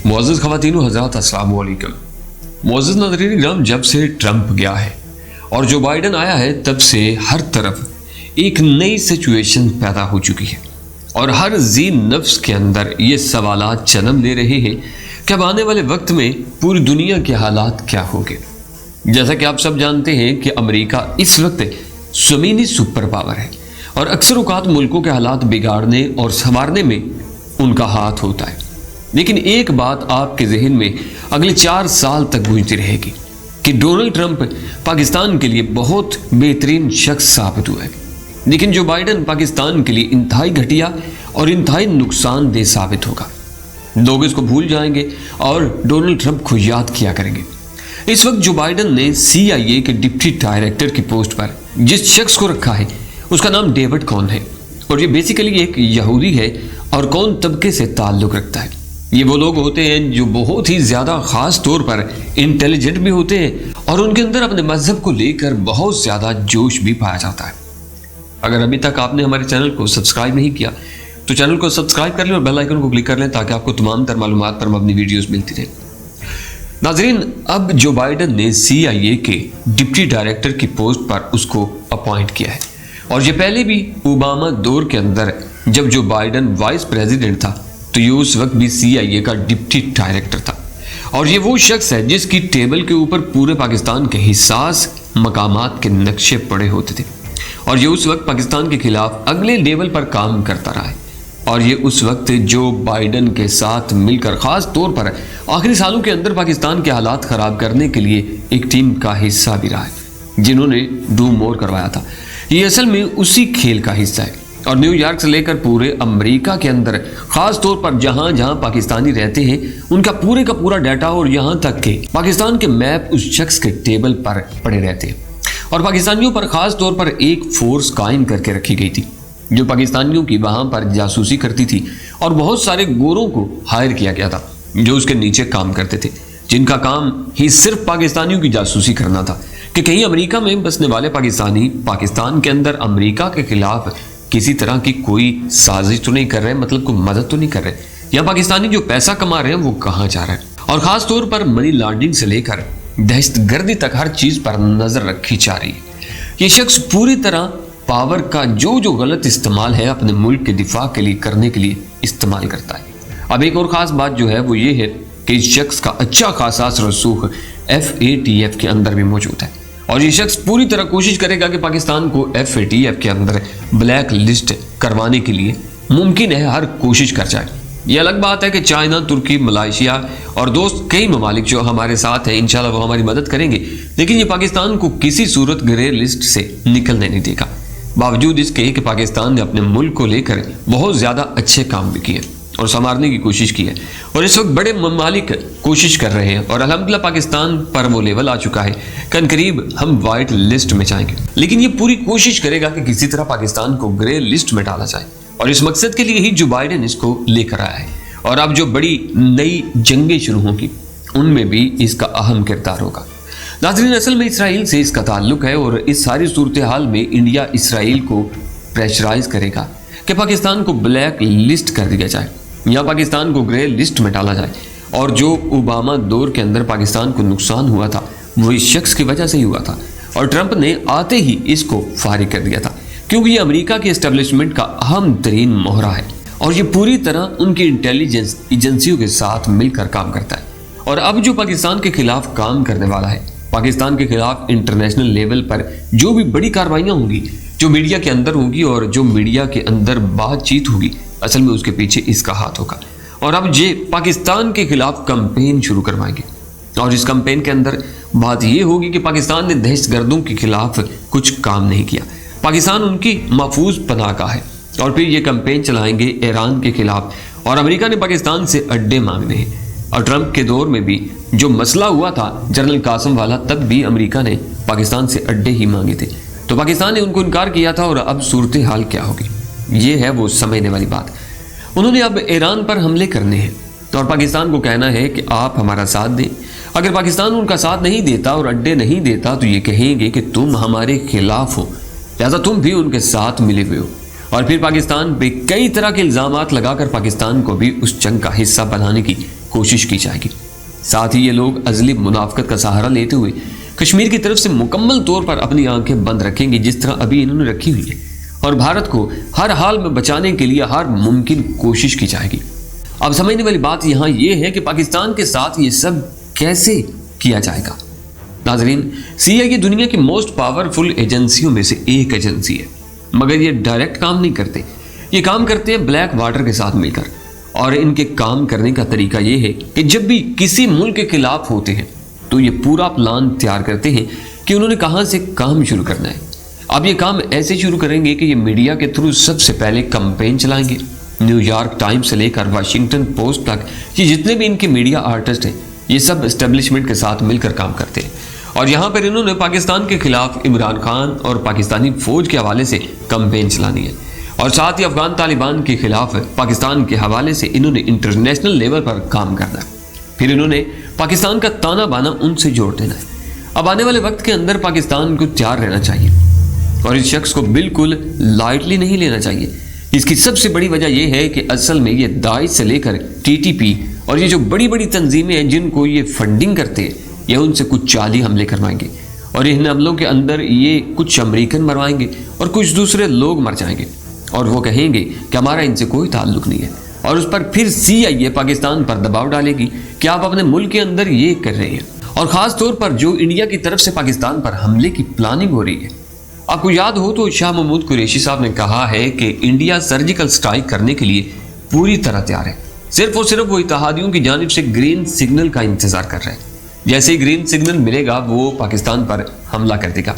मुअज़्ज़ज़ ख़वातीन व हज़रात, अस्सलामु अलैकुम। मुअज़्ज़ज़ नाज़रीन इकराम, जब से ट्रंप गया है और जो बाइडन आया है तब से हर तरफ एक नई सिचुएशन पैदा हो चुकी है और हर जी नफ्स के अंदर ये सवालात जन्म ले रहे हैं कि अब आने वाले वक्त में पूरी दुनिया के हालात क्या होंगे। जैसा कि आप सब जानते हैं कि अमेरिका इस वक्त ज़मीनी सुपर पावर है और अक्सर औक़ात मुल्कों के हालात बिगाड़ने और संवारने में उनका हाथ होता है। लेकिन एक बात आपके जहन में अगले 4 साल तक गूंजती रहेगी कि डोनाल्ड ट्रंप पाकिस्तान के लिए बहुत बेहतरीन शख्स साबित हुआ है, लेकिन जो बाइडन पाकिस्तान के लिए इंतहाई घटिया और इंतहाई नुकसानदेह साबित होगा। लोग इसको भूल जाएंगे और डोनाल्ड ट्रंप को याद किया करेंगे। इस वक्त जो बाइडन ने CIA के डिप्टी डायरेक्टर की पोस्ट पर जिस शख्स को रखा है उसका नाम डेविड कॉन है और ये बेसिकली एक यहूदी है और कौन तबके से ताल्लुक़ रखता है। ये वो लोग होते हैं जो बहुत ही ज़्यादा ख़ास तौर पर इंटेलिजेंट भी होते हैं और उनके अंदर अपने मज़हब को लेकर बहुत ज़्यादा जोश भी पाया जाता है। अगर अभी तक आपने हमारे चैनल को सब्सक्राइब नहीं किया तो चैनल को सब्सक्राइब कर लें और बेल आइकन को क्लिक कर लें ताकि आपको तमाम तर मालूमात पर अपनी वीडियोस मिलती रहे। नाज़रीन, अब जो बाइडन ने CIA के डिप्टी डायरेक्टर की पोस्ट पर उसको अपॉइंट किया है और ये पहले भी ओबामा दौर के अंदर जब जो बाइडन वाइस प्रेसिडेंट था तो ये उस वक्त भी CIA का डिप्टी डायरेक्टर था और ये वो शख्स है जिसकी टेबल के ऊपर पूरे पाकिस्तान के हिसास मकामात के नक्शे पड़े होते थे और ये उस वक्त पाकिस्तान के खिलाफ अगले लेवल पर काम करता रहा है और ये उस वक्त जो बाइडन के साथ मिलकर ख़ास तौर पर आखिरी सालों के अंदर पाकिस्तान के हालात ख़राब करने के लिए एक टीम का हिस्सा भी रहा है जिन्होंने डू मोर करवाया था। ये असल में उसी खेल का हिस्सा है और न्यूयॉर्क से लेकर पूरे अमेरिका के अंदर ख़ास तौर पर जहाँ जहाँ पाकिस्तानी रहते हैं उनका पूरे का पूरा डाटा और यहाँ तक कि पाकिस्तान के मैप उस शख्स के टेबल पर पड़े रहते हैं और पाकिस्तानियों पर ख़ास तौर पर एक फोर्स कायम करके रखी गई थी जो पाकिस्तानियों की वहाँ पर जासूसी करती थी और बहुत सारे गोरों को हायर किया गया था जो उसके नीचे काम करते थे जिनका काम ही सिर्फ पाकिस्तानियों की जासूसी करना था कि कहीं अमेरिका में बसने वाले पाकिस्तानी पाकिस्तान के अंदर अमेरिका के खिलाफ किसी तरह की कोई साजिश तो नहीं कर रहे, मतलब कोई मदद तो नहीं कर रहे, या पाकिस्तानी जो पैसा कमा रहे हैं वो कहाँ जा रहे हैं। और ख़ास तौर पर मनी लॉन्ड्रिंग से लेकर दहशतगर्दी तक हर चीज़ पर नज़र रखी जा रही है। ये शख्स पूरी तरह पावर का जो गलत इस्तेमाल है अपने मुल्क के दिफा के लिए करने के लिए इस्तेमाल करता है। अब एक और ख़ास बात जो है वो ये है कि इस शख्स का अच्छा खासा रसूख FATF के अंदर भी मौजूद है और ये शख्स पूरी तरह कोशिश करेगा कि पाकिस्तान को FATF के अंदर ब्लैक लिस्ट करवाने के लिए मुमकिन है हर कोशिश कर जाए। ये अलग बात है कि चाइना, तुर्की, मलेशिया और दोस्त कई ममालिक जो हमारे साथ हैं इंशाल्लाह वो हमारी मदद करेंगे, लेकिन ये पाकिस्तान को किसी सूरत ग्रे लिस्ट से निकलने नहीं देगा, बावजूद इसके कि पाकिस्तान ने अपने मुल्क को लेकर बहुत ज़्यादा अच्छे काम भी किए और संवारने की कोशिश की है और इस वक्त बड़े ममालिक कोशिश कर रहे हैं और अल्हम्दुलिल्लाह पाकिस्तान पर वो लेवल आ चुका है कि करीब हम वाइट लिस्ट में जाएंगे, लेकिन ये पूरी कोशिश करेगा कि किसी तरह पाकिस्तान को ग्रे लिस्ट में डाला जाए और इस मकसद के लिए ही जो बाइडन इसको लेकर आया है और अब जो बड़ी नई जंगें शुरू होंगी उनमें भी इसका अहम किरदार होगा। नाज़रीन, असल में इसराइल से इसका ताल्लुक है और इस सारी सूरत हाल में इंडिया इसराइल को प्रेशराइज करेगा कि पाकिस्तान को ब्लैक लिस्ट कर दिया जाए या पाकिस्तान को ग्रे लिस्ट में डाला जाए और जो ओबामा दौर के अंदर पाकिस्तान को नुकसान हुआ था वो इस शख्स की वजह से ही हुआ था और ट्रंप ने आते ही इसको फारिग कर दिया था क्योंकि ये अमेरिका के एस्टेब्लिशमेंट का अहम तरीन मोहरा है और ये पूरी तरह उनकी इंटेलिजेंस एजेंसियों के साथ मिलकर काम करता है और अब जो पाकिस्तान के खिलाफ काम करने वाला है, पाकिस्तान के खिलाफ इंटरनेशनल लेवल पर जो भी बड़ी कार्रवाइयाँ होंगी, जो मीडिया के अंदर होंगी और जो मीडिया के अंदर बातचीत होगी, असल में उसके पीछे इसका हाथ होगा और अब ये पाकिस्तान के खिलाफ कैंपेन शुरू करवाएंगे और इस कैंपेन के अंदर बात ये होगी कि पाकिस्तान ने दहशतगर्दों के खिलाफ कुछ काम नहीं किया, पाकिस्तान उनकी महफूज पनाह का है और फिर ये कैंपेन चलाएंगे ईरान के खिलाफ और अमेरिका ने पाकिस्तान से अड्डे मांगने हैं और ट्रंप के दौर में भी जो मसला हुआ था जनरल कासिम वाला, तब भी अमेरिका ने पाकिस्तान से अड्डे ही मांगे थे तो पाकिस्तान ने उनको इनकार किया था और अब सूरत हाल क्या होगी ये है वो समझने वाली बात। उन्होंने अब ईरान पर हमले करने हैं और पाकिस्तान को कहना है कि आप हमारा साथ दें। अगर पाकिस्तान उनका साथ नहीं देता और अड्डे नहीं देता तो ये कहेंगे कि तुम हमारे खिलाफ हो, लिहाजा तुम भी उनके साथ मिले हुए हो और फिर पाकिस्तान पे कई तरह के इल्ज़ामात लगाकर पाकिस्तान को भी उस जंग का हिस्सा बनाने की कोशिश की जाएगी। साथ ही ये लोग अजली मुनाफकत का सहारा लेते हुए कश्मीर की तरफ से मुकम्मल तौर पर अपनी आंखें बंद रखेंगे, जिस तरह अभी इन्होंने रखी हुई है, और भारत को हर हाल में बचाने के लिए हर मुमकिन कोशिश की जाएगी। अब समझने वाली बात यहाँ ये है कि पाकिस्तान के साथ ये सब कैसे किया जाएगा। नाजरीन, CIA दुनिया की मोस्ट पावरफुल एजेंसियों में से एक एजेंसी है, मगर ये डायरेक्ट काम नहीं करते, ये काम करते हैं ब्लैक वाटर के साथ मिलकर। और इनके काम करने का तरीका ये है कि जब भी किसी मुल्क के खिलाफ होते हैं तो ये पूरा प्लान तैयार करते हैं कि उन्होंने कहाँ से काम शुरू करना है। अब ये काम ऐसे शुरू करेंगे कि ये मीडिया के थ्रू सबसे पहले कैंपेन चलाएंगे। न्यूयॉर्क टाइम्स से लेकर वाशिंगटन पोस्ट तक ये जितने भी इनके मीडिया आर्टिस्ट हैं, ये सब एस्टेब्लिशमेंट के साथ मिलकर काम करते हैं। और यहाँ पर इन्होंने पाकिस्तान के खिलाफ इमरान खान और पाकिस्तानी फौज के हवाले से कैंपेन चलानी है, और साथ ही अफगान तालिबान के खिलाफ पाकिस्तान के हवाले से इन्होंने इंटरनेशनल लेवल पर काम करना है। फिर इन्होंने पाकिस्तान का ताना बाना उनसे जोड़ देना है। अब आने वाले वक्त के अंदर पाकिस्तान को तैयार रहना चाहिए और इस शख्स को बिल्कुल लाइटली नहीं लेना चाहिए। इसकी सबसे बड़ी वजह यह है कि असल में ये दाइश से लेकर TTP और ये जो बड़ी बड़ी तंजीमें हैं जिनको ये फंडिंग करते हैं, ये उनसे कुछ जाली हमले करवाएंगे, और इन हमलों के अंदर ये कुछ अमेरिकन मरवाएंगे और कुछ दूसरे लोग मर जाएंगे, और वो कहेंगे कि हमारा इनसे कोई ताल्लुक नहीं है, और उस पर फिर CIA पाकिस्तान पर दबाव डालेगी कि आप अपने मुल्क के अंदर ये कर रहे हैं। और ख़ास तौर पर जो इंडिया की तरफ से पाकिस्तान पर हमले की प्लानिंग हो रही है। आपको याद हो तो शाह महमूद कुरैशी साहब ने कहा है कि इंडिया सर्जिकल स्ट्राइक करने के लिए पूरी तरह तैयार है, सिर्फ और सिर्फ वो इत्तेहादियों की जानिब से ग्रीन सिग्नल का इंतजार कर रहे हैं। जैसे ही ग्रीन सिग्नल मिलेगा वो पाकिस्तान पर हमला कर देगा।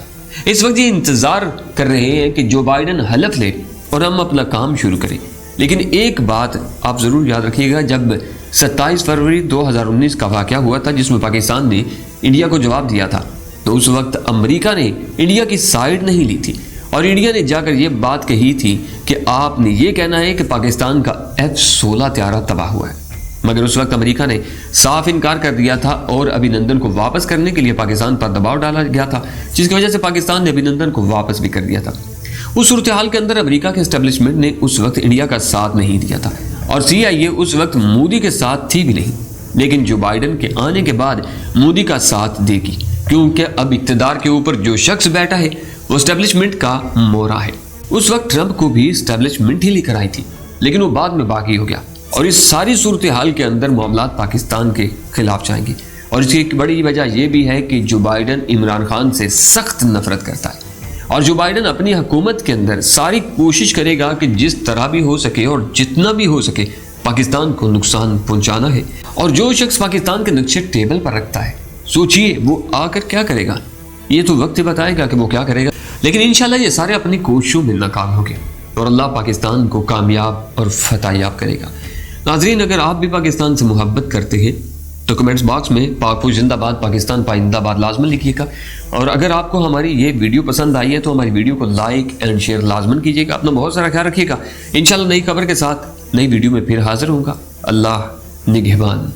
इस वक्त ये इंतजार कर रहे हैं कि जो बाइडन हलफ ले और हम अपना काम शुरू करें। लेकिन एक बात आप ज़रूर याद रखिएगा, जब 27 फरवरी 2019 का वाक़या हुआ था जिसमें पाकिस्तान ने इंडिया को जवाब दिया था, तो उस वक्त अमेरिका ने इंडिया की साइड नहीं ली थी, और इंडिया ने जाकर ये बात कही थी कि आपने ये कहना है कि पाकिस्तान का F-16 त्यारा तबाह हुआ है। मगर उस वक्त अमेरिका ने साफ इनकार कर दिया था और अभिनंदन को वापस करने के लिए पाकिस्तान पर दबाव डाला गया था, जिसकी वजह से पाकिस्तान ने अभिनंदन को वापस भी कर दिया था। उस सूरत हाल के अंदर अमेरिका के एस्टेब्लिशमेंट ने उस वक्त इंडिया का साथ नहीं दिया था, और CIA उस वक्त मोदी के साथ थी भी नहीं। लेकिन जो बाइडन के आने के बाद मोदी का साथ देगी, क्योंकि अब इक़्तिदार के ऊपर जो शख्स बैठा है वो एस्टेब्लिशमेंट का मोहरा है। उस वक्त ट्रंप को भी एस्टेब्लिशमेंट ही लेकर आई थी, लेकिन वो बाद में बागी हो गया, और इस सारी सूरत हाल के अंदर मामलात पाकिस्तान के खिलाफ जाएंगे। और इसकी एक बड़ी वजह यह भी है कि जो बाइडन इमरान खान से सख्त नफरत करता है, और जो बाइडन अपनी हुकूमत के अंदर सारी कोशिश करेगा कि जिस तरह भी हो सके और जितना भी हो सके पाकिस्तान को नुकसान पहुंचाना है। और जो शख्स पाकिस्तान के नक्शे टेबल पर रखता है, सोचिए वो आकर क्या करेगा, ये तो वक्त ही बताएगा कि वो क्या करेगा। लेकिन इंशाल्लाह ये सारे अपनी कोशिशों में नाकाम होंगे और अल्लाह पाकिस्तान को कामयाब और फतेहयाब करेगा। नाजरीन, अगर आप भी पाकिस्तान से मोहब्बत करते हैं तो कमेंट्स बॉक्स में पाक जिंदाबाद पाकिस्तान पाइंदाबाद लाजमन लिखिएगा। और अगर आपको हमारी ये वीडियो पसंद आई है तो हमारी वीडियो को लाइक एंड शेयर लाजमन कीजिएगा। अपना बहुत सारा ख्याल रखिएगा। इंशाल्लाह नई खबर के साथ नई वीडियो में फिर हाजिर होऊंगा। अल्लाह निगहबान।